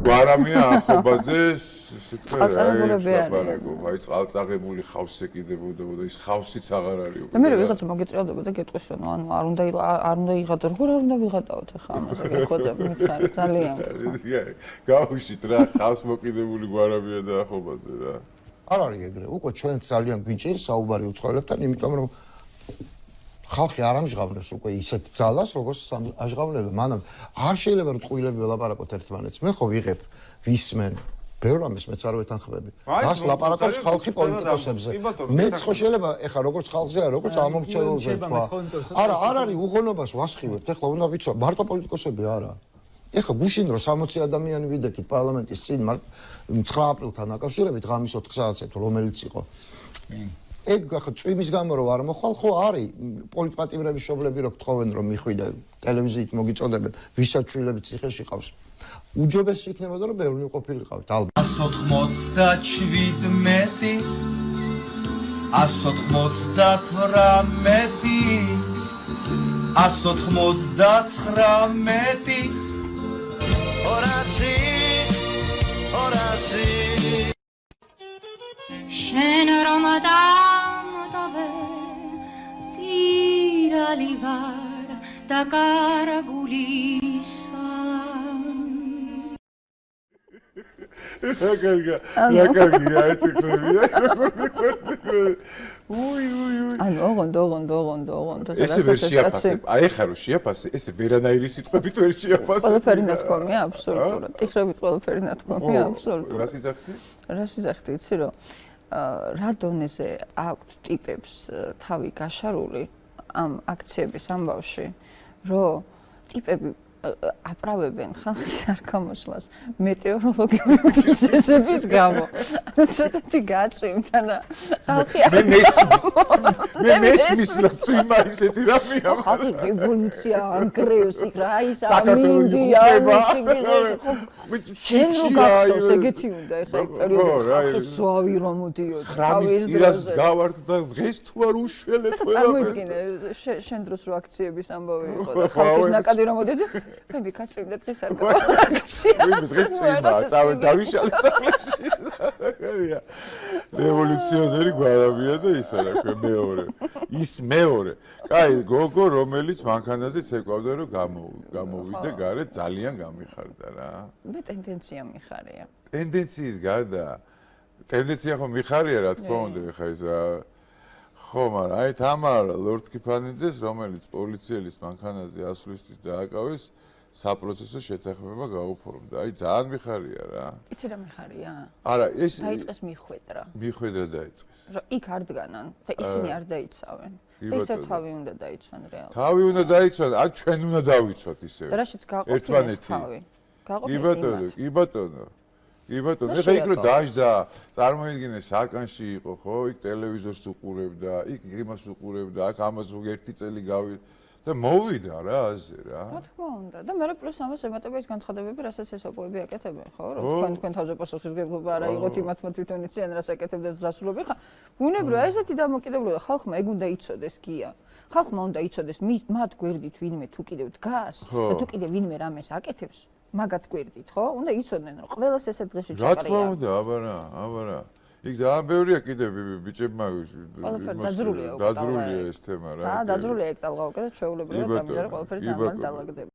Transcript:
გვარამია ახობაძე წყალწაღებულები არიან. აი წყალწაღებული ხავსზე კიდებოდა და ის ხავსიც აღარ არის უკვე. და მე ვიღაცა მოგეწრიალდება და გეტყვის რომ ანუ არ უნდა იღადო, როგორ არ უნდა ვიღადაოთ ახლა ამაზე გეხოდა მითხარი ძალიან. გავუშვით რა ხავს მოკიდებული გვარამია და ახობაძე რა. არ არის ეგრე. უკვე ჩვენ ძალიან გვიჭირს საუბარი უცხოელებთან, იმიტომ რომ ხალხი არ ამჟღავნებს უკვე ისეთ ძალას, როგორც ამჟღავნებდა მანამ. არ შეიძლება რომ ტყუილები ველაპარაკოთ ერთმანეთს. მე ხო ვიღებ ვისმენ ბევრ ამას მეც არ ვეთანხმები. მას ლაპარაკობს ხალხი პოლიტიკოსებზე. მეც ხო შეიძლება ეხლა როგორც ხალხზე არა, როგორც ამომრჩეველზე თქვა. არა, არ არის უღონობას ვასხივებთ. ეხლა უნდა ვიცვა, მარტო პოლიტიკოსები არა. ეხლა გუშინ რომ 60 ადამიანი ვიდექით პარლამენტის წინ 9 აპრილთან დაკავშირებით ღამის 4 საათზე თუ რომელიც იყო. ეგ ახლა წვიმის გამო რომ არ მოხვალ ხო არის პოლიტპატიმრების შობლები რო გთხოვენ რომ მიხვიდე ტელევიზიით მოგიწოდებენ ვისაც შვილები ციხეში ყავს უჯობესი იქნებოდა რომ ბევრი ყოფილიყავით ალბათ 197 შენ რომ დამტოვე ტირალი ვარ და კარგულისა რა კარგია ეს იქნებია ანუ ოღონდ ესე ვერ შეაფასებ აი ხა რო შეაფასე ესე ვერანაირი სიტყვებით ვერ შეაფასე ყველაფერი ნათქვამია აბსოლუტურად ტიხრებით ყველაფერი ნათქვამია აბსოლუტურად რას იძახდი რას ვიძახდი იცი რომ რა დონეზე აქვთ ტიპებს თავი გაშარული ამ აქციების ამბავში რომ ტიპები აპრავებენ ხალხის არქამოსლას მეტეოროლოგიური ვიზესების გამო. ანუ ცოტათი გაწვიმდა და ხალხი მე მესმის რა წვიმა ისეთი რამეა. ხალხი რევოლუცია ანგრევს იქ რა ის ამინდია შენ რო გახსოვს ეგეთი უნდა ეხა ეგ პერიოდი ხალხი ზვავი რომ მოდიოდა თავის პირას გავართ და დღეს თუ არ უშველეთ ყველა წარმოიდგინე შენ დროს რო აქციების ამბავი იყო და ხალხის ნაკადი რომ მოდიოდა მე გაწვიმდა დღეს არ გააქცია. დღეს წვიმა, წავე დავიშალე წავლეში. რევოლუციონერი გვარამია და ისა რა ქვია მეორე. ის მეორე. კაი, გოგო რომელიც მანქანაზე ცეკვავდა რომ გამოვიდა გარეთ ძალიან გამიხარდა რა. მე ტენდენცია მიხარია. ტენდენციის გარდა ტენდენცია ხო მიხარია რა თქმა უნდა ხა ის ხო, მაგრამ აი თამარა ლორდ-კიფანიძეს რომელიც პოლიციელის მანქანაზე ასვლისთვის დააკავეს საპროცესო შეთანხმება გაუფორმდა. აი ძალიან მიხარია რა. იცი რა მიხარია? არა, ეს დაიწყეს მიხვედრა. მიხვედრა დაიწყეს. რომ იქ არ დგანან და ისინი არ დაიცავენ. და ისე თავი უნდა დაიცვან რეალურად. თავი უნდა დაიცვან, ან ჩვენ უნდა დავიცვათ ისე. და რაშიც გაყოფილეს თავი. გაყოფილეს. კი ბატონო. ეხლა იქ რო დაждდა, წარმოიდგინე საკანში იყო, ხო? იქ ტელევიზორს უყურებდა, იქ იმას უყურებდა, აქ ამას ერთი წელი და მოვიდა რა აზე რა. რა თქმა უნდა. და მე პლუს ამას ემატება ის განცხადებები, რასაც ეს ოპოები აკეთებენ, ხო? რომ თქვენ თავზე პასუხისმგებლობა არა იყოთ იმათ თვითონ იციან რას აკეთებდნენ რას სრულობენ. ხა ბუნებრივია ესეთი დამოკიდებულება ხალხმა ეგ უნდა იცოდეს გია. ხალხმა უნდა იცოდეს მათ გვერდით ვინმე თუ კიდევ დგას და თუ კიდევ ვინმე რამეს აკეთებს მაგათ გვერდით, ხო? უნდა იცოდნენ რომ ყველას ესე დღეში ჩაყარია. რა თქმა უნდა, აბარა. იქ ძალიან ბევრია კიდევ ბიჭებმა დაძრულია ეს თემა რა. დაძრულია ეგ ტალღა უკეთ ჩვეულებრივად ამიტომ ყველაფერი ძალიან დალაგდება.